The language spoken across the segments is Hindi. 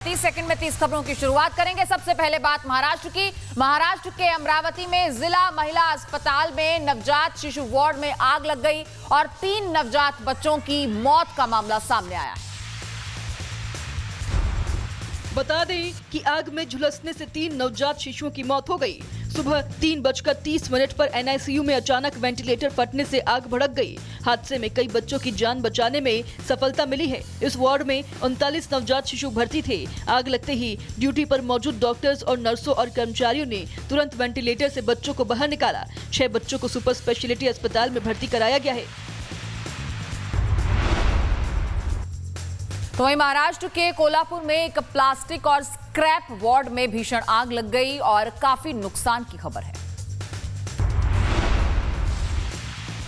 30 सेकंड में 30 खबरों की शुरुआत करेंगे। सबसे पहले बात महाराष्ट्र की। महाराष्ट्र के अमरावती में जिला महिला अस्पताल में नवजात शिशु वार्ड में आग लग गई और 3 नवजात बच्चों की मौत का मामला सामने आया है। बता दें कि आग में झुलसने से 3 नवजात शिशुओं की मौत हो गई। सुबह 3:30 पर एनआईसीयू में अचानक वेंटिलेटर फटने से आग भड़क गई। हादसे में कई बच्चों की जान बचाने में सफलता मिली है। इस वार्ड में 39 नवजात शिशु भर्ती थे। आग लगते ही ड्यूटी पर मौजूद डॉक्टर्स और नर्सों और कर्मचारियों ने तुरंत वेंटिलेटर से बच्चों को बाहर निकाला। 6 बच्चों को सुपर स्पेशलिटी अस्पताल में भर्ती कराया गया है। तो वहीं महाराष्ट्र के कोल्हापुर में एक प्लास्टिक और स्क्रैप वार्ड में भीषण आग लग गई और काफी नुकसान की खबर है।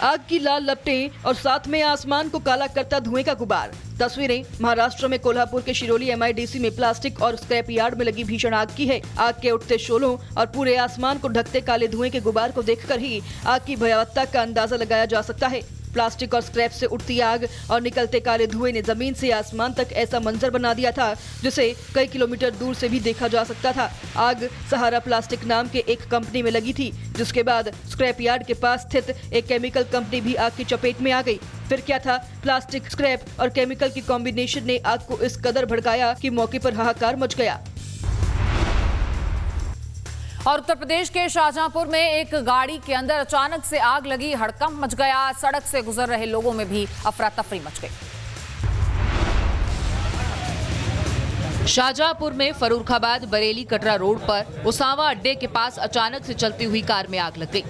आग की लाल लपटें और साथ में आसमान को काला करता धुएं का गुबार। तस्वीरें महाराष्ट्र में कोल्हापुर के शिरोली एमआईडीसी में प्लास्टिक और स्क्रैप यार्ड में लगी भीषण आग की है। आग के उठते शोलों और पूरे आसमान को ढकते काले धुएं के गुबार को देखकर ही आग की भयावहता का अंदाजा लगाया जा सकता है। प्लास्टिक और स्क्रैप से उठती आग और निकलते काले धुएं ने जमीन से आसमान तक ऐसा मंजर बना दिया था जिसे कई किलोमीटर दूर से भी देखा जा सकता था। आग सहारा प्लास्टिक नाम के एक कंपनी में लगी थी, जिसके बाद स्क्रैप यार्ड के पास स्थित एक केमिकल कंपनी भी आग की चपेट में आ गई। फिर क्या था, प्लास्टिक, स्क्रैप और केमिकल की कॉम्बिनेशन ने आग को इस कदर भड़काया कि मौके पर हाहाकार मच गया। और उत्तर प्रदेश के शाहजहांपुर में एक गाड़ी के अंदर अचानक से आग लगी, हड़कंप मच गया। सड़क से गुजर रहे लोगों में भी अफरा तफरी मच गई। शाहजहांपुर में फर्रुखाबाद बरेली कटरा रोड पर उसावा अड्डे के पास अचानक से चलती हुई कार में आग लग गई।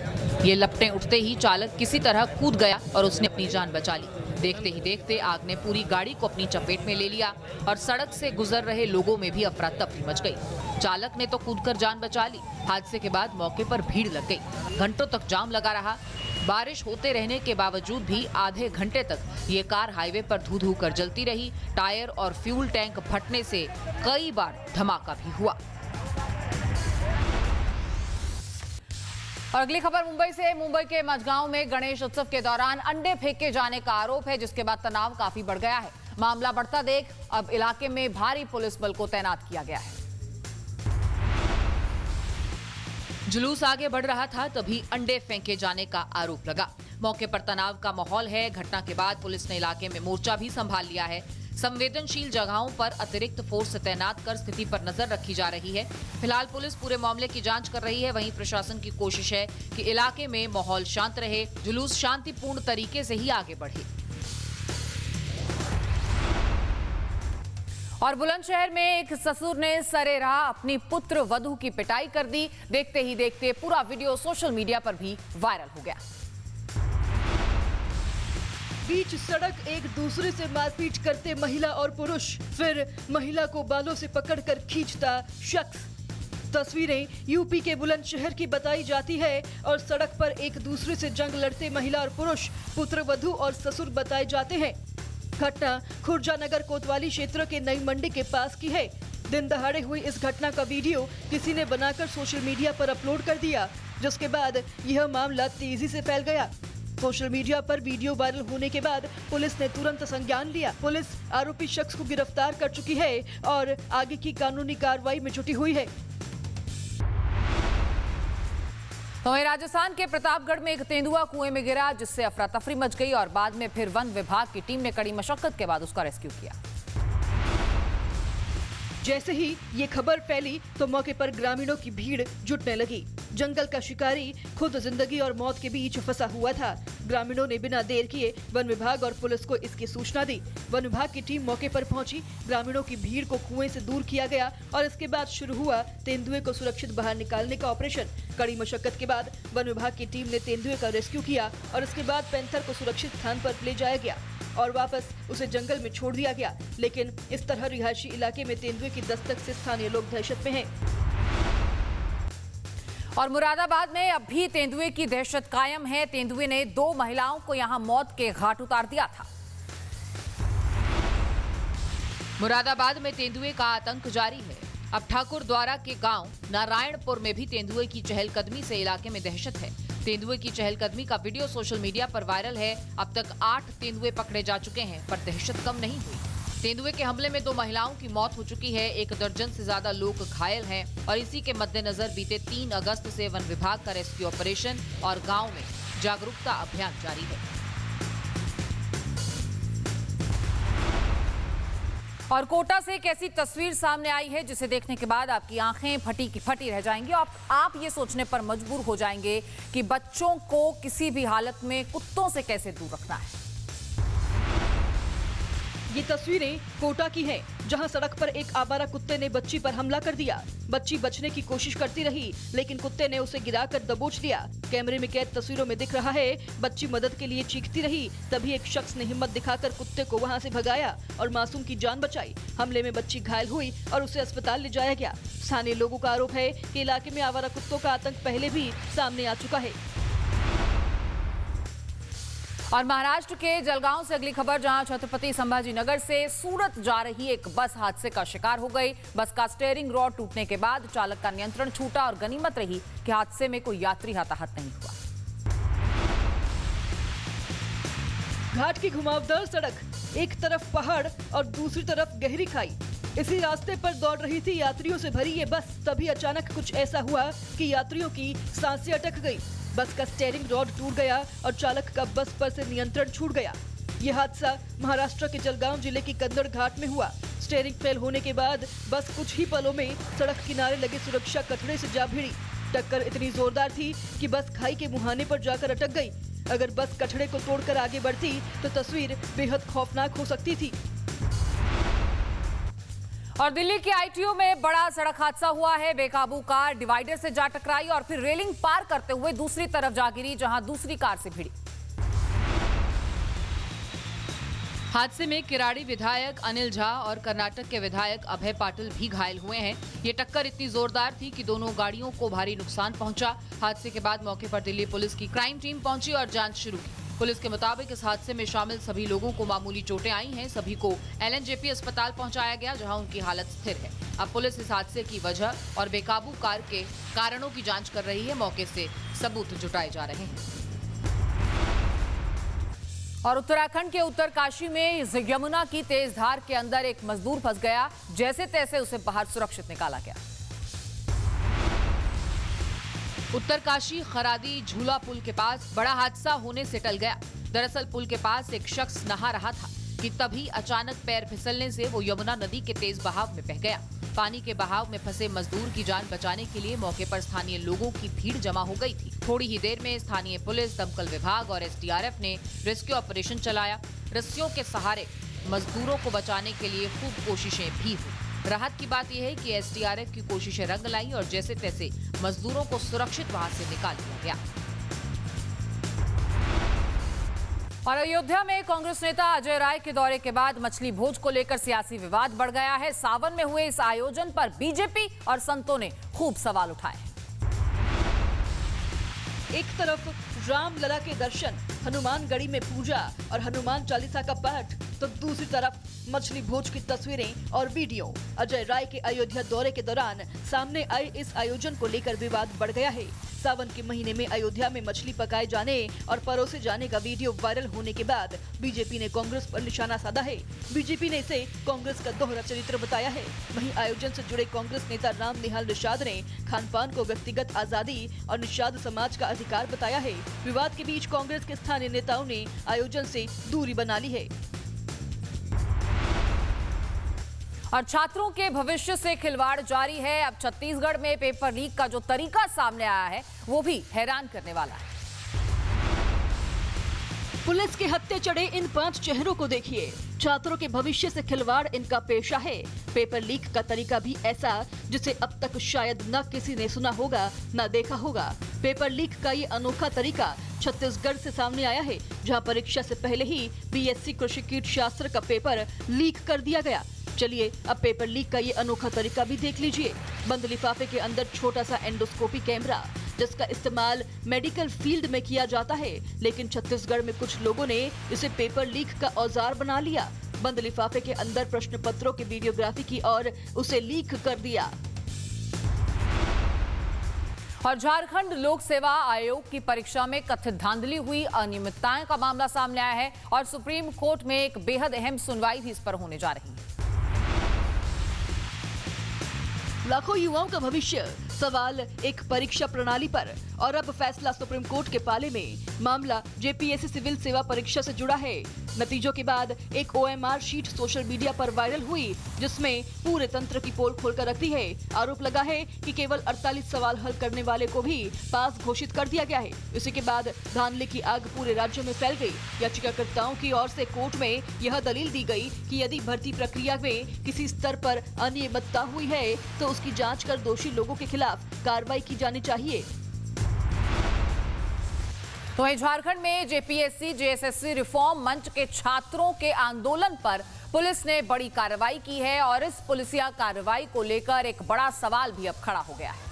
ये लपटें उठते ही चालक किसी तरह कूद गया और उसने अपनी जान बचा ली। देखते ही देखते आग ने पूरी गाड़ी को अपनी चपेट में ले लिया और सड़क से गुजर रहे लोगों में भी अफरा तफरी मच गई। चालक ने तो कूदकर जान बचा ली। हादसे के बाद मौके पर भीड़ लग गई। घंटों तक जाम लगा रहा। बारिश होते रहने के बावजूद भी आधे घंटे तक ये कार हाईवे पर धू धू कर जलती रही। टायर और फ्यूल टैंक फटने से कई बार धमाका भी हुआ। और अगली खबर मुंबई से। मुंबई के मझगांव में गणेश उत्सव के दौरान अंडे फेंके जाने का आरोप है, जिसके बाद तनाव काफी बढ़ गया है। मामला बढ़ता देख अब इलाके में भारी पुलिस बल को तैनात किया गया है। जुलूस आगे बढ़ रहा था तभी अंडे फेंके जाने का आरोप लगा। मौके पर तनाव का माहौल है। घटना के बाद पुलिस ने इलाके में मोर्चा भी संभाल लिया है। संवेदनशील जगहों पर अतिरिक्त फोर्स तैनात कर स्थिति पर नजर रखी जा रही है। फिलहाल पुलिस पूरे मामले की जांच कर रही है। वहीं प्रशासन की कोशिश है कि इलाके में माहौल शांत रहे, जुलूस शांतिपूर्ण तरीके से ही आगे बढ़े। और बुलंदशहर में एक ससुर ने सरेराह अपनी पुत्र वधू की पिटाई कर दी। देखते ही देखते पूरा वीडियो सोशल मीडिया पर भी वायरल हो गया। बीच सड़क एक दूसरे से मारपीट करते महिला और पुरुष, फिर महिला को बालों से पकड़कर खींचता शख्स। तस्वीरें यूपी के बुलंदशहर की बताई जाती है और सड़क पर एक दूसरे से जंग लड़ते महिला और पुरुष पुत्र वधू और ससुर बताए जाते हैं। घटना खुर्जा नगर कोतवाली क्षेत्र के नई मंडी के पास की है। दिन दहाड़े हुई इस घटना का वीडियो किसी ने बनाकर सोशल मीडिया पर अपलोड कर दिया, जिसके बाद यह मामला तेजी से फैल गया। सोशल मीडिया पर वीडियो वायरल होने के बाद पुलिस ने तुरंत संज्ञान लिया। पुलिस आरोपी शख्स को गिरफ्तार कर चुकी है और आगे की कानूनी कार्रवाई में जुटी हुई है। तो वहीं राजस्थान के प्रतापगढ़ में एक तेंदुआ कुएं में गिरा, जिससे अफरा तफरी मच गई और बाद में फिर वन विभाग की टीम ने कड़ी मशक्कत के बाद उसका रेस्क्यू किया। जैसे ही ये खबर फैली तो मौके पर ग्रामीणों की भीड़ जुटने लगी। जंगल का शिकारी खुद जिंदगी और मौत के बीच फंसा हुआ था। ग्रामीणों ने बिना देर किए वन विभाग और पुलिस को इसकी सूचना दी। वन विभाग की टीम मौके पर पहुंची। ग्रामीणों की भीड़ को कुएं से दूर किया गया और इसके बाद शुरू हुआ तेंदुए को सुरक्षित बाहर निकालने का ऑपरेशन। कड़ी मशक्कत के बाद वन विभाग की टीम ने तेंदुए का रेस्क्यू किया और इसके बाद पैंथर को सुरक्षित स्थान पर ले जाया गया और वापस उसे जंगल में छोड़ दिया गया। लेकिन इस तरह रिहायशी इलाके में तेंदुए की दस्तक से स्थानीय लोग दहशत में हैं। और मुरादाबाद में अब भी तेंदुए की दहशत कायम है। तेंदुए ने 2 महिलाओं को यहां मौत के घाट उतार दिया था। मुरादाबाद में तेंदुए का आतंक जारी है। अब ठाकुर द्वारा के गांव नारायणपुर में भी तेंदुए की चहलकदमी से इलाके में दहशत है। तेंदुए की चहलकदमी का वीडियो सोशल मीडिया पर वायरल है। अब तक 8 तेंदुए पकड़े जा चुके हैं, पर दहशत कम नहीं हुई। तेंदुए के हमले में 2 महिलाओं की मौत हो चुकी है, 1 दर्जन से ज्यादा लोग घायल हैं और इसी के मद्देनजर बीते 3 अगस्त से वन विभाग का रेस्क्यू ऑपरेशन और गांव में जागरूकता अभियान जारी है। और कोटा से एक ऐसी तस्वीर सामने आई है जिसे देखने के बाद आपकी आंखें फटी की फटी रह जाएंगी और आप ये सोचने पर मजबूर हो जाएंगे कि बच्चों को किसी भी हालत में कुत्तों से कैसे दूर रखना है। ये तस्वीरें कोटा की हैं, जहां सड़क पर एक आवारा कुत्ते ने बच्ची पर हमला कर दिया। बच्ची बचने की कोशिश करती रही, लेकिन कुत्ते ने उसे गिराकर दबोच लिया। कैमरे में कैद तस्वीरों में दिख रहा है, बच्ची मदद के लिए चीखती रही, तभी एक शख्स ने हिम्मत दिखाकर कुत्ते को वहां से भगाया और मासूम की जान बचाई। हमले में बच्ची घायल हुई और उसे अस्पताल ले जाया गया। स्थानीय लोगों का आरोप है कि इलाके में आवारा कुत्तों का आतंक पहले भी सामने आ चुका है। और महाराष्ट्र के जलगांव से अगली खबर, जहां छत्रपति संभाजी नगर से सूरत जा रही एक बस हादसे का शिकार हो गई। बस का स्टीयरिंग रॉड टूटने के बाद चालक का नियंत्रण छूटा और गनीमत रही कि हादसे में कोई यात्री हताहत नहीं हुआ। घाट की घुमावदार सड़क, एक तरफ पहाड़ और दूसरी तरफ गहरी खाई। इसी रास्ते पर दौड़ रही थी यात्रियों से भरी ये बस, तभी अचानक कुछ ऐसा हुआ कि यात्रियों की सांसें अटक गई। बस का स्टीयरिंग रॉड टूट गया और चालक का बस पर से नियंत्रण छूट गया। ये हादसा महाराष्ट्र के जलगांव जिले की कंदड़ घाट में हुआ। स्टीयरिंग फेल होने के बाद बस कुछ ही पलों में सड़क किनारे लगे सुरक्षा कटड़े से जा भिड़ी। टक्कर इतनी जोरदार थी कि बस खाई के मुहाने पर जाकर अटक गई। अगर बस कटड़े को तोड़कर आगे बढ़ती तो तस्वीर बेहद खौफनाक हो सकती थी। और दिल्ली के आईटीओ में बड़ा सड़क हादसा हुआ है। बेकाबू कार डिवाइडर से जा टकराई और फिर रेलिंग पार करते हुए दूसरी तरफ जा गिरी, जहां दूसरी कार से भिड़ी। हादसे में किराड़ी विधायक अनिल झा और कर्नाटक के विधायक अभय पाटिल भी घायल हुए हैं। ये टक्कर इतनी जोरदार थी कि दोनों गाड़ियों को भारी नुकसान पहुंचा। हादसे के बाद मौके पर दिल्ली पुलिस की क्राइम टीम पहुंची और जांच शुरू की। पुलिस के मुताबिक इस हादसे में शामिल सभी लोगों को मामूली चोटें आई हैं। सभी को एलएनजेपी अस्पताल पहुंचाया गया, जहां उनकी हालत स्थिर है। अब पुलिस इस हादसे की वजह और बेकाबू कार के कारणों की जांच कर रही है। मौके से सबूत जुटाए जा रहे हैं। और उत्तराखंड के उत्तरकाशी में यमुना की तेज धार के अंदर एक मजदूर फंस गया। जैसे तैसे उसे बाहर सुरक्षित निकाला गया। उत्तरकाशी खरादी झूला पुल के पास बड़ा हादसा होने से टल गया। दरअसल पुल के पास एक शख्स नहा रहा था कि तभी अचानक पैर फिसलने से वो यमुना नदी के तेज बहाव में बह गया। पानी के बहाव में फंसे मजदूर की जान बचाने के लिए मौके पर स्थानीय लोगों की भीड़ जमा हो गई थी। थोड़ी ही देर में स्थानीय पुलिस, दमकल विभाग और एसडीआरएफ ने रेस्क्यू ऑपरेशन चलाया। रस्सियों के सहारे मजदूरों को बचाने के लिए खूब कोशिशें भी हुई। राहत की बात यह है कि एसडीआरएफ की कोशिशें रंग लाई और जैसे तैसे मजदूरों को सुरक्षित वहां से निकाल लिया गया। और अयोध्या में कांग्रेस नेता अजय राय के दौरे के बाद मछली भोज को लेकर सियासी विवाद बढ़ गया है। सावन में हुए इस आयोजन पर बीजेपी और संतों ने खूब सवाल उठाए। एक तरफ रामलला के दर्शन, हनुमानगढ़ी में पूजा और हनुमान चालीसा का पाठ, तो दूसरी तरफ मछली भोज की तस्वीरें और वीडियो। अजय राय के अयोध्या दौरे के दौरान सामने आए इस आयोजन को लेकर विवाद बढ़ गया है। सावन के महीने में अयोध्या में मछली पकाए जाने और परोसे जाने का वीडियो वायरल होने के बाद बीजेपी ने कांग्रेस पर निशाना साधा है। बीजेपी ने इसे कांग्रेस का दोहरा चरित्र बताया है। वहीं आयोजन से जुड़े कांग्रेस नेता राम निहाल निषाद ने खान पान को व्यक्तिगत आजादी और निषाद समाज का अधिकार बताया है। विवाद के बीच कांग्रेस के स्थानीय नेताओं ने आयोजन से दूरी बना ली है। और छात्रों के भविष्य से खिलवाड़ जारी है। अब छत्तीसगढ़ में पेपर लीक का जो तरीका सामने आया है वो भी हैरान करने वाला है। पुलिस के हत्थे चढ़े इन 5 चेहरों को देखिए। छात्रों के भविष्य से खिलवाड़ इनका पेशा है। पेपर लीक का तरीका भी ऐसा जिसे अब तक शायद न किसी ने सुना होगा न देखा होगा। पेपर लीक का ये अनोखा तरीका छत्तीसगढ़ से सामने आया है, जहां परीक्षा से पहले ही बीएससी कृषि कीट शास्त्र का पेपर लीक कर दिया गया। चलिए अब पेपर लीक का ये अनोखा तरीका भी देख लीजिए। बंद लिफाफे के अंदर छोटा सा एंडोस्कोपी कैमरा, जिसका इस्तेमाल मेडिकल फील्ड में किया जाता है, लेकिन छत्तीसगढ़ में कुछ लोगों ने इसे पेपर लीक का औजार बना लिया। बंद लिफाफे के अंदर प्रश्न पत्रों की वीडियोग्राफी की और उसे लीक कर दिया। और झारखंड लोक सेवा आयोग की परीक्षा में कथित धांधली हुई अनियमितताएं का मामला सामने आया है और सुप्रीम कोर्ट में एक बेहद अहम सुनवाई भी इस पर होने जा रही है। लाखों युवाओं का भविष्य सवाल एक परीक्षा प्रणाली पर, और अब फैसला सुप्रीम कोर्ट के पाले में। मामला जेपीएससी सिविल सेवा परीक्षा से जुड़ा है। नतीजों के बाद एक OMR शीट सोशल मीडिया पर वायरल हुई, जिसमें पूरे तंत्र की पोल खोलकर रख दी है। आरोप लगा है कि केवल 48 सवाल हल करने वाले को भी पास घोषित कर दिया गया है। इसी के बाद धांधली की आग पूरे राज्य में फैल गई। याचिकाकर्ताओं की ओर से कोर्ट में यह दलील दी गई कि यदि भर्ती प्रक्रिया में किसी स्तर पर अनियमितता हुई है तो उसकी जांच कर दोषी लोगों के खिलाफ कार्रवाई की जानी चाहिए। तो वहीं झारखंड में जेपीएससी जेएसएससी रिफॉर्म मंच के छात्रों के आंदोलन पर पुलिस ने बड़ी कार्रवाई की है और इस पुलिसिया कार्रवाई को लेकर एक बड़ा सवाल भी अब खड़ा हो गया है।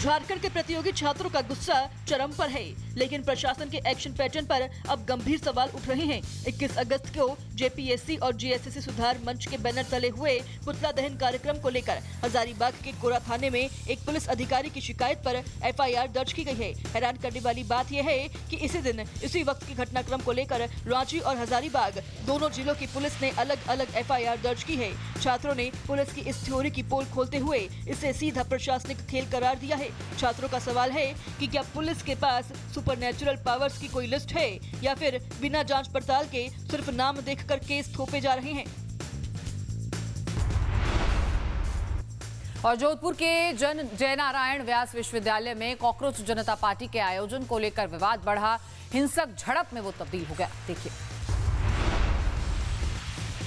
झारखंड के प्रतियोगी छात्रों का गुस्सा चरम पर है, लेकिन प्रशासन के एक्शन पैटर्न पर अब गंभीर सवाल उठ रहे हैं। 21 अगस्त को जेपीएससी और जेएसएससी सुधार मंच के बैनर तले हुए पुतला दहन कार्यक्रम को लेकर हजारीबाग के कोरा थाने में एक पुलिस अधिकारी की शिकायत पर एफआईआर दर्ज की गई है। हैरान करने वाली बात यह है कि इसी दिन इसी वक्त के घटनाक्रम को लेकर रांची और हजारीबाग दोनों जिलों की पुलिस ने अलग अलग एफआईआर दर्ज की है। छात्रों ने पुलिस की इस थ्योरी की पोल खोलते हुए इसे सीधा प्रशासनिक खेल करार दिया है। छात्रों का सवाल है कि क्या पुलिस के पास सुपरनैचुरल पावर्स की कोई लिस्ट है या फिर बिना जांच पड़ताल के सिर्फ नाम देखकर केस थोपे जा रहे हैं। और जोधपुर के जयनारायण व्यास विश्वविद्यालय में कॉकरोच जनता पार्टी के आयोजन को लेकर विवाद बढ़ा। हिंसक झड़प में वो तब्दील हो गया। देखिए,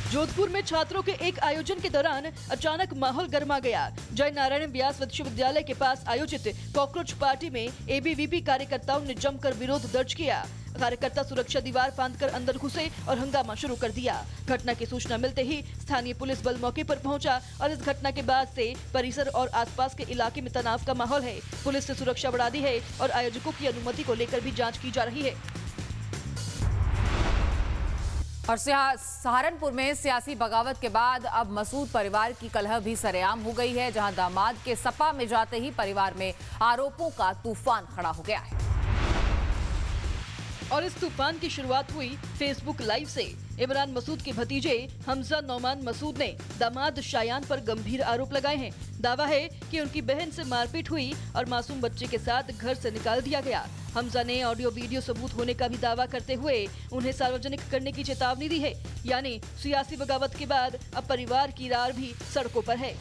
जोधपुर में छात्रों के एक आयोजन के दौरान अचानक माहौल गर्मा गया। जयनारायण व्यास विश्वविद्यालय के पास आयोजित कॉकरोच पार्टी में एबीवीपी कार्यकर्ताओं ने जमकर विरोध दर्ज किया। कार्यकर्ता सुरक्षा दीवार फांदकर अंदर घुसे और हंगामा शुरू कर दिया। घटना की सूचना मिलते ही स्थानीय पुलिस बल मौके पर पहुंचा और इस घटना के बाद से परिसर और आसपास के इलाके में तनाव का माहौल है। पुलिस ने सुरक्षा बढ़ा दी है और आयोजकों की अनुमति को लेकर भी जाँच की जा रही है। और सहारनपुर में सियासी बगावत के बाद अब मसूद परिवार की कलह भी सरेआम हो गई है, जहां दामाद के सपा में जाते ही परिवार में आरोपों का तूफान खड़ा हो गया है। और इस तूफान की शुरुआत हुई फेसबुक लाइव से। इमरान मसूद के भतीजे हमजा नौमान मसूद ने दामाद शायान पर गंभीर आरोप लगाए हैं। दावा है कि उनकी बहन से मारपीट हुई और मासूम बच्चे के साथ घर से निकाल दिया गया। हमजा ने ऑडियो वीडियो सबूत होने का भी दावा करते हुए उन्हें सार्वजनिक करने की चेतावनी दी है। यानी सियासी बगावत के बाद अब परिवार की रार भी सड़कों पर है।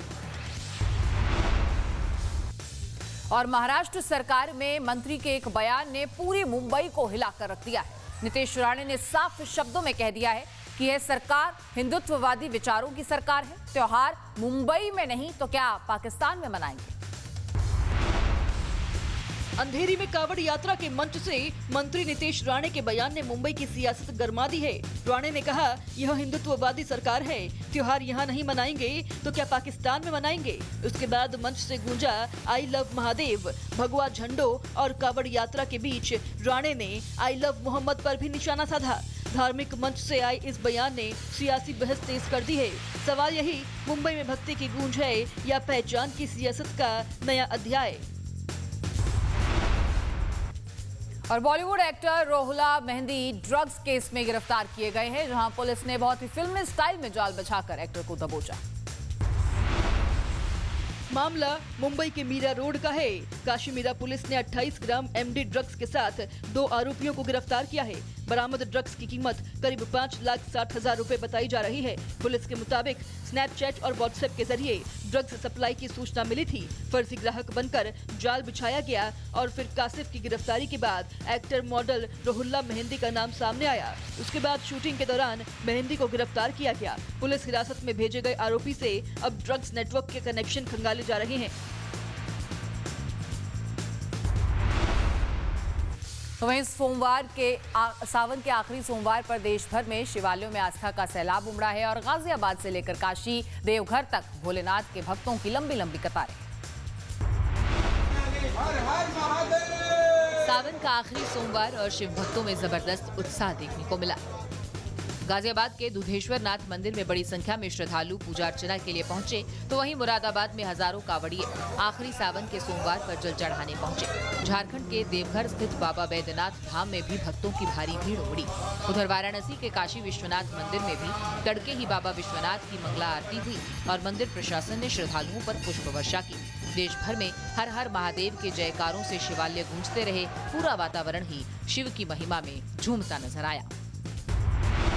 और महाराष्ट्र सरकार में मंत्री के एक बयान ने पूरी मुंबई को हिलाकर रख दिया है। नीतीश राणे ने साफ शब्दों में कह दिया है कि यह सरकार हिंदुत्ववादी विचारों की सरकार है। त्योहार मुंबई में नहीं तो क्या पाकिस्तान में मनाएंगे। अंधेरी में कावड़ यात्रा के मंच से मंत्री नीतीश राणे के बयान ने मुंबई की सियासत गरमा दी है। राणे ने कहा, यह हिंदुत्ववादी सरकार है, त्योहार यहाँ नहीं मनाएंगे तो क्या पाकिस्तान में मनाएंगे। उसके बाद मंच से गूंजा आई लव महादेव। भगवा झंडों और कावड़ यात्रा के बीच राणे ने आई लव मोहम्मद पर भी निशाना साधा। धार्मिक मंच से आए इस बयान ने सियासी बहस तेज कर दी है। सवाल यही, मुंबई में भक्ति की गूंज है या पहचान की सियासत का नया अध्याय। और Bollywood actor Rohula Mehndi drugs case में गिरफ्तार किए गए हैं, जहां पुलिस ने बहुत ही फिल्मी स्टाइल में जाल बिछाकर एक्टर को दबोचा। मामला मुंबई के मीरा रोड का है। काशीमीरा पुलिस ने 28 ग्राम एमडी ड्रग्स के साथ 2 आरोपियों को गिरफ्तार किया है। बरामद ड्रग्स की कीमत करीब 5,60,000 रुपए बताई जा रही है। पुलिस के मुताबिक स्नैपचैट और व्हाट्सएप के जरिए ड्रग्स सप्लाई की सूचना मिली थी। फर्जी ग्राहक बनकर जाल बिछाया गया और फिर कासिफ की गिरफ्तारी के बाद एक्टर मॉडल रोहुल्ला मेहंदी का नाम सामने आया। उसके बाद शूटिंग के दौरान मेहंदी को गिरफ्तार किया गया। पुलिस हिरासत में भेजे गए आरोपी से अब ड्रग्स नेटवर्क के कनेक्शन खंगाले जा रहे हैं। तो वहीं सावन के आखिरी सोमवार पर देश भर में शिवालयों में आस्था का सैलाब उमड़ा है और गाजियाबाद से लेकर काशी देवघर तक भोलेनाथ के भक्तों की लंबी लंबी कतारें। सावन का आखिरी सोमवार और शिव भक्तों में जबरदस्त उत्साह देखने को मिला। गाजियाबाद के दुधेश्वर नाथ मंदिर में बड़ी संख्या में श्रद्धालु पूजा अर्चना के लिए पहुंचे, तो वहीं मुरादाबाद में हजारों कांवड़िए आखिरी सावन के सोमवार पर जल चढ़ाने पहुंचे। झारखंड के देवघर स्थित बाबा बैद्यनाथ धाम में भी भक्तों की भारी भीड़ उमड़ी। उधर वाराणसी के काशी विश्वनाथ मंदिर में भी तड़के ही बाबा विश्वनाथ की मंगला आरती हुई और मंदिर प्रशासन ने श्रद्धालुओं पर पुष्प वर्षा की। देश भर में हर हर महादेव के जयकारों से शिवालय गूंजते रहे। पूरा वातावरण ही शिव की महिमा में झूमता नजर आया।